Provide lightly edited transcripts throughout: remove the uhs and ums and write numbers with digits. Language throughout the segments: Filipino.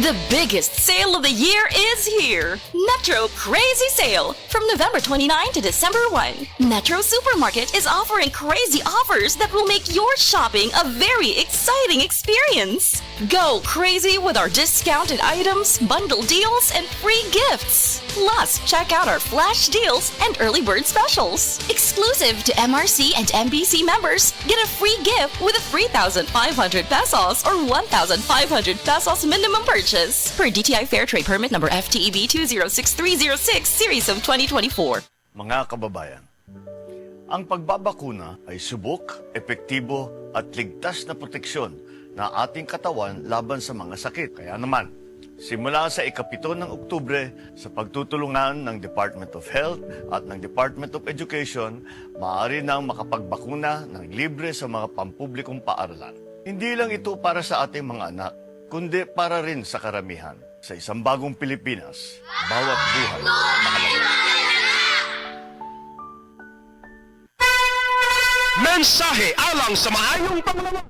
The biggest sale of the year is here! Metro Crazy Sale! From November 29 to December 1, Metro Supermarket is offering crazy offers that will make your shopping a very exciting experience. Go crazy with our discounted items, bundle deals, and free gifts. Plus, check out our flash deals and early bird specials. Exclusive to MRC and MBC members, get a free gift with a 3,500 pesos or 1,500 pesos minimum purchase per DTI Fair Trade Permit number FTEB 206306 Series of 2024. Mga kababayan, ang pagbabakuna ay subok, epektibo at ligtas na proteksyon na ating katawan laban sa mga sakit. Kaya naman, simula sa ika-7 ng Oktubre, sa pagtutulungan ng Department of Health at ng Department of Education, maaari nang makapagbakuna ng libre sa mga pampublikong paaralan. Hindi lang ito para sa ating mga anak, kundi para rin sa karamihan. Sa isang bagong Pilipinas, bawat buhay mahalaga. Mensahe alang sa maayong panglawas.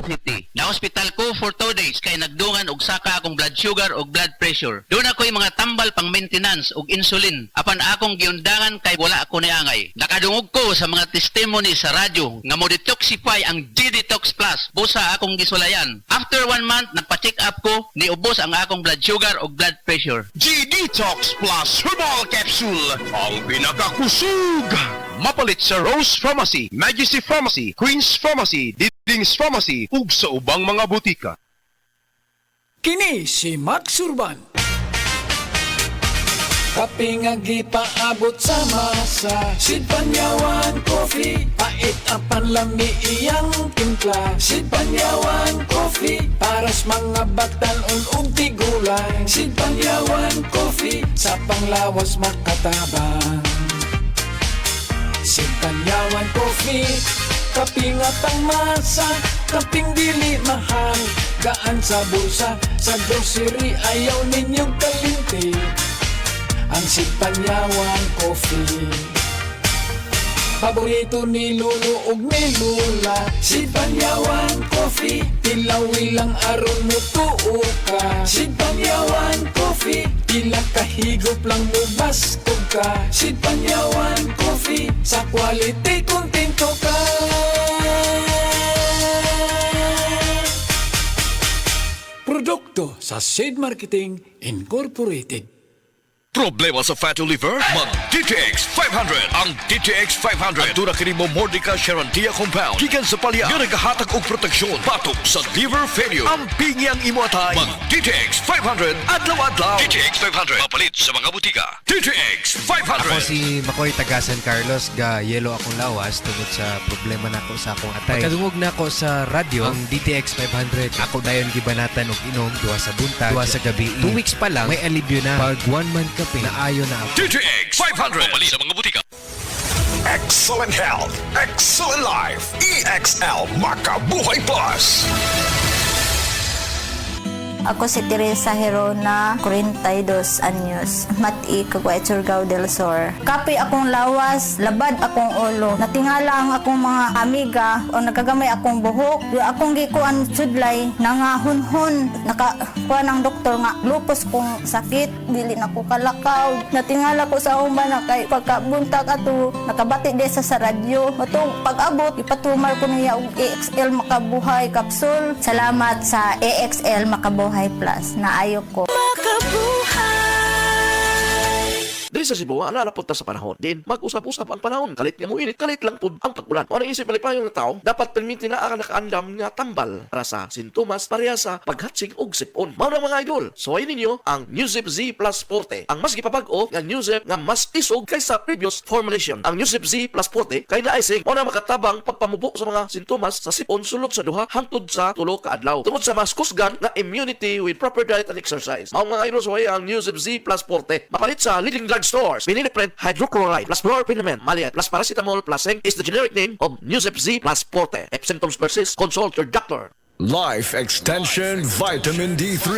City. Na-hospital ko for 2 days kay nagdungan og saka akong blood sugar og blood pressure. Doon ako'y mga tambal pang maintenance og insulin. Apan akong giundangan kay wala ako niangay. Nakadungog ko sa mga testimony sa radyo nga mo detoxify ang G-Detox Plus. Busa akong gisulayan. After 1 month, nagpa-check up ko, niubos ang akong blood sugar og blood pressure. G-Detox Plus Herbal Capsule, ang pinakakusog. Mapalit sa Rose Pharmacy, Majesty Pharmacy, Queen's Pharmacy, Dings Pharmacy, ug sa ubang mga butika. Kini si Max Urban. Kaping paabot sa masa, Sid Panyawan Coffee, pait apan lami iyang timpla. Sid Panyawan Coffee, paras mga batan-on ug tigulang. Sid Panyawan Coffee, sa panglawas makatabang. Sid Panyawan Coffee, kaping atang masa, kaping dili mahal, gaan sa bulsa, sa grocery ayaw ninyong kalinti. Ang Sid Panyawan Coffee, paborito ni Lolo ug ni Lula. Sid Panyawan Coffee, tilawi lang aron mo tuo ka. Sid Panyawan Coffee, pila kahigop lang mo baskog ka. Sid Panyawan Coffee, sa quality kontento ka. Produkto sa Sid Marketing Incorporated. Problema sa fatty liver? Mag-DTX 500. Ang DTX 500 ang tuna kini mo Mordica Charantia Compound gikan sa palya nga nagahatag og proteksyon batok sa liver failure. Ang pingyang imo atay. Mag-DTX 500 adlaw-adlaw. DTX 500 mapalit sa mga butika. DTX 500. Ako si Makoy taga San Carlos, ga yelo akong lawas tungod sa problema nako sa akong atay. Pagkadungog nako sa radyo ang DTX 500. Ako dayon gibanatan og inom duha sa buntag, duha sa gabi. 2 weeks pa lang may alibyo na. Pag 1 month kape na ayo na ako. DTX 500 mapalit sa mga butika. Excellent health, excellent life. EXL Makabuhay Plus. Ako si Teresa Herona, 42 anyos, Mati, Caguay, Surigao del Sur. Kape akong lawas, labad akong ulo. Natingala ang akong mga amiga o nagagamay akong buhok. Yung akong gikuan sudlay, nangahunhon. Nakakuha ng doktor nga, lupus kong sakit, dili na ko kalakaw. Natingala ko sa umba na kay pagkabuntag ato, nakabati de sa radyo. Matong pag-abot, ipatumar ko niya og EXL Makabuhay Capsule. Salamat sa EXL Makabuhay Plus na ayok ko. Dili sa Cebu, napunta sa panahon. Din, mag-usap-usap ang panahon. Kalit nga mo init, kalit lang po ang pag-ulan. O ang isip malipayong ng tao, dapat permiti na ang nakaandam nga tambal para sa sintomas pareha sa paghatsig og sipon. Mao na mga idol, suwayin ninyo ang Newzip Z Plus Forte. Ang mas gipabag-o nga Newzip nga mas isog kaysa previous formulation. Ang Newzip Z Plus Forte kay naisig o na makatabang pagpamubo sa mga sintomas sa sipon sulod sa duha hangtod sa 3 ka adlaw. Tungod sa mas kusgan nga immunity with proper diet and exercise. Mao mga idol, suwayin ang Newzip Z Plus Forte. Mapalit sa leading drug stores. Vinylipred hydrochloride plus fluorphenamine maliat plus paracetamol plus zinc is the generic name of Newzip Z plus Forte. If symptoms persist, consult your doctor. Life Extension Vitamin D3.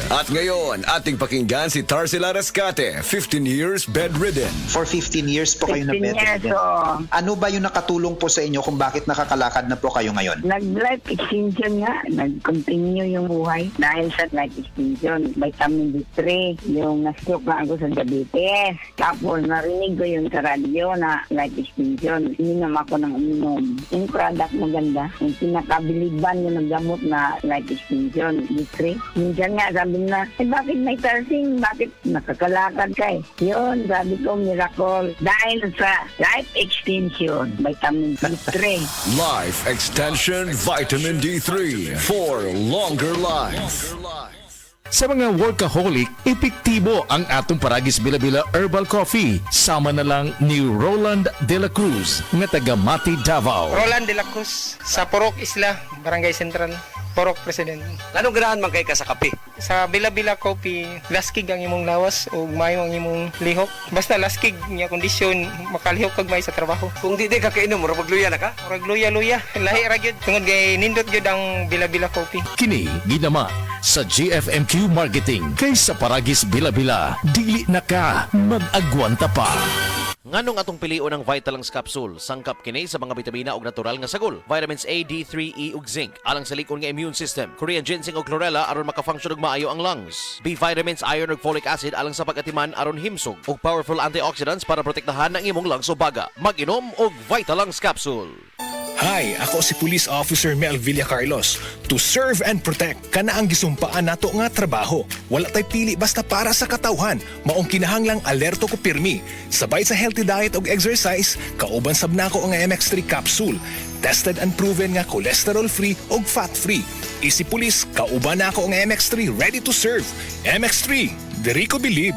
At ngayon, ating pakinggan si Tarsila Rescate, 15 years bedridden. For 15 years po kayo na 15 years, bedridden. oo. Ano ba yung nakatulong po sa inyo kung bakit nakakalakad na po kayo ngayon? Nag-life extension nga. Nag-continue yung buhay dahil sa life extension. Vitamin D3, yung na-stroke na ako sa diabetes. Tapos narinig ko yung sa radyo na life extension. Ininom ako ng uminom. Yung product maganda. Yung pinakabiliban yung nagdamo na life extension, D3. Minsan nga sabi na, bakit may tarsing? Bakit nakakalakad ka eh? Yun, sabi ko, miracle. Dahil sa life extension, vitamin D3. Life Extension Vitamin D3 for longer life. Sa mga workaholic, epektibo ang atong Paragis Bila-Bila Herbal Coffee. Sama na lang ni Roland De La Cruz, nga taga Mati, Davao. Roland De La Cruz, sa Purok Isla, Barangay Central, Purok President. Anong ganahan man kay ka sa kape? Sa Bila-Bila Coffee, laskig ang imong lawas o mayo ang imong lihok. Basta laskig niya kondisyon, makalihok kag may sa trabaho. Kung di ka kainom, mura pagluya na ka? Murag luya-luya, lahi ra gyud. Tungod kay nindot gyud ang Bila-Bila Coffee. Kini ginama sa GFMQ Marketing. Kay sa Paragis Bila-Bila, dili na ka mag-agwanta pa. Nganong atong pilion ng Vitalangs Capsule, sangkap kini sa mga bitamina ug natural nga sagol, vitamins A, D3, E ug zinc, alang sa likon nga immune system, Korean ginseng ug chlorella aron maka-function og maayo ang lungs, B vitamins, iron ug folic acid alang sa pag-atiman aron himsog, ug powerful antioxidants para protektahan ang imong lungs ug baga. Mag-inom og Vitalangs Capsule. Hi, ako si Police Officer Mel Villacarlos. To serve and protect, kana ang gisumpaan nato nga trabaho. Wala tay pili basta para sa katawhan. Maong kinahanglang alerto ko pirmi. Sabay sa healthy diet ug exercise, kauban sab nako ang MX3 capsule. Tested and proven nga cholesterol-free ug fat-free. Isi Police, kauban nako ang MX3 ready to serve. MX3, diri ko believe.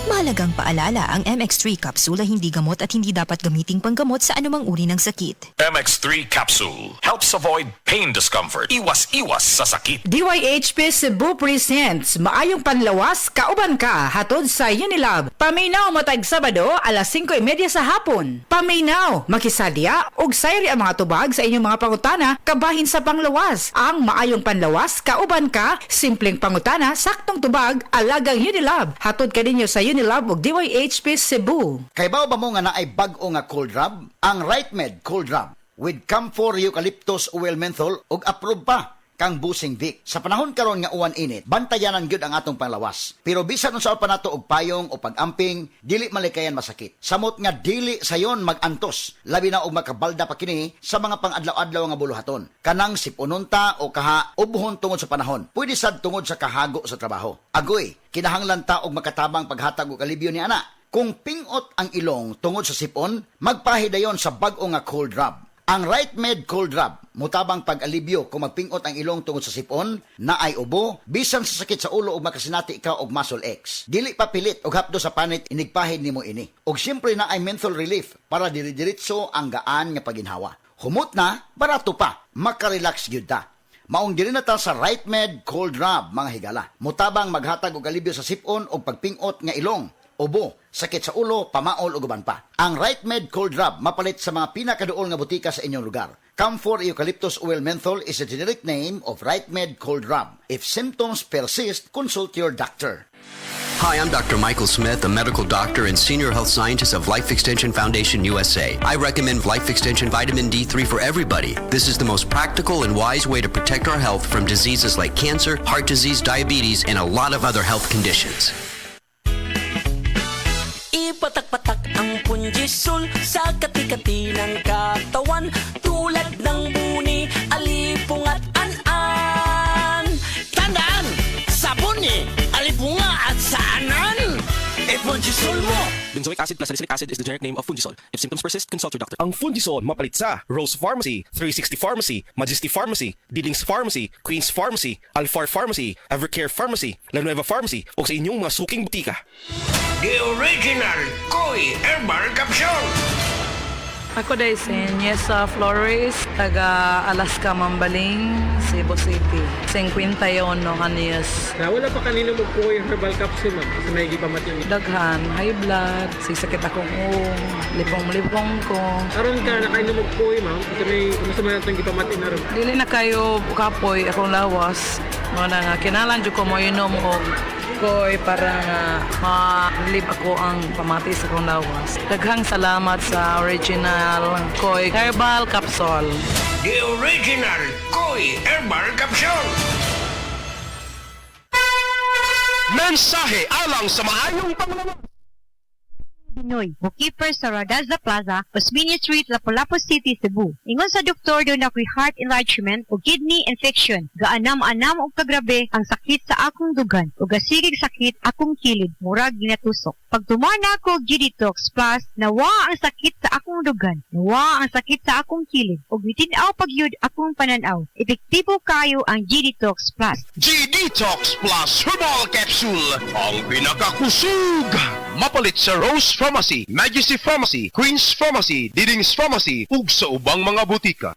Mahalagang paalala, ang MX3 capsule ay hindi gamot at hindi dapat gamiting panggamot sa anumang uri ng sakit. MX3 Capsule helps avoid pain discomfort. Iwas sa sakit. DYHP Cebu presents Maayong Panlawas, Kauban Ka, hatod sa Unilab. Paminaw matag Sabado, alas 5:30 sa hapon. Paminaw, makisadya, ug sayri ang mga tubag sa inyong mga pangutana, kabahin sa panglawas. Ang Maayong Panlawas, Kauban Ka, simpleng pangutana, saktong tubag, alagang Unilab. Hatod ka ninyo sa Unilab ug DYHP Cebu. Kay bao ba mo nga naay bag-o nga cold rub? Ang RightMed Cold Rub with camphor, eucalyptus, oil menthol ug approved pa kang busing Vic. Sa panahon karon nga uwan init, bantayanan gyud ang atong panglawas. Pero bisan unsa pa nato og payong o pag-amping, dili malikayan masakit. Samot nga dili sayon mag-antos, labi na og makabalda pa kini sa mga pang-adlaw-adlaw nga buluhaton. Kanang sipununta o kaha ubuhon tungod sa panahon. Pwede sad tungod sa kahago sa trabaho. Agoy, kinahanglan ta og makatabang paghatag og alibyo ni ana. Kung pingot ang ilong tungod sa sipon, magpahidayon sa bag-o nga cold rub. Ang RightMed Cold Rub, mutabang pag-alibyo kung magpingot ang ilong tungod sa sipon, na ay ubo, bisan sa sakit sa ulo o makasinati ikaw og muscle X. Dili pa pilit og hapdo sa panit inigpahid nimo ini. Og siyempre na ay menthol relief para diri-diritso ang gaan nga paginhawa. Humot na, barato pa, makarelax gyud ta. Maong diri na ta sa RightMed Cold Rub, mga higala. Mutabang maghatag og alibyo sa sipon o pagpingot nga ilong, ubo, sakit sa ulo, pamaol o guban pa. Ang RightMed Cold Rub mapalit sa mga pinakaduol nga butika sa inyong lugar. Camphor Eucalyptus Oil Menthol is a generic name of RightMed Cold Rub. If symptoms persist, consult your doctor. Hi, I'm Dr. Michael Smith, a medical doctor and senior health scientist of Life Extension Foundation USA. I recommend Life Extension Vitamin D3 for everybody. This is the most practical and wise way to protect our health from diseases like cancer, heart disease, diabetes, and a lot of other health conditions. Ipatak-patak ang punjisol sa kati-kati ng katawan, tulad ng buni, alipong at an-an. Tandaan! Sabon alipunga at saanan! Punjisol mo! Benzoic acid plus salicylic acid is the generic name of Fungisol. If symptoms persist, consult your doctor. Ang Fungisol mapalit sa Rose Pharmacy, 360 Pharmacy, Majesty Pharmacy, Dillings Pharmacy, Queen's Pharmacy, Alfar Pharmacy, Evercare Pharmacy, La Nueva Pharmacy, o sa inyong mga suking butika. The original Koi Herbal Capsule. Ako dahil si Niesa Flores, taga Alaska, Mambaling, Cebu City. 51 anyos. Wala pa kanino magkuha yung herbal capsule, ma'am, kasi may gipamating. Daghan, high blood, sisakit akong lipong-lipong ko. Karon ka na kayo magkuha, ma'am, kasi may masama natin gipamating na rin. Dili na kayo kapoy akong lawas. Wala nga, kinalan dyan ko mo inom og koy para nga ma-relieve ako ang pamati sa akong lawas. Daghang salamat sa original koy herbal capsule. The original Koy Herbal Capsule. Mensahe alang sa maayong panglawas. Pinoy, bookkeeper sa Radaza Plaza, Osmeña Street, Lapu-Lapu City, Cebu. Ingon sa doktor doon ako'y heart enlargement o kidney infection. Gaanam-anam o kagrabe ang sakit sa akong dugan o gasigig sakit akong kilid, murag ginatusok. Pag tumana ako G-Detox Plus, nawa ang sakit sa akong dugan, nawa ang sakit sa akong kilid, o bitinaw pagyud akong pananaw. Epektibo kayo ang G-Detox Plus. G-Detox Plus Herbal Capsule, ang pinakakusug. Mapalit sa Rose Pharmacy, Majesty Pharmacy, Queen's Pharmacy, Diding's Pharmacy, ug sa ubang mga butika.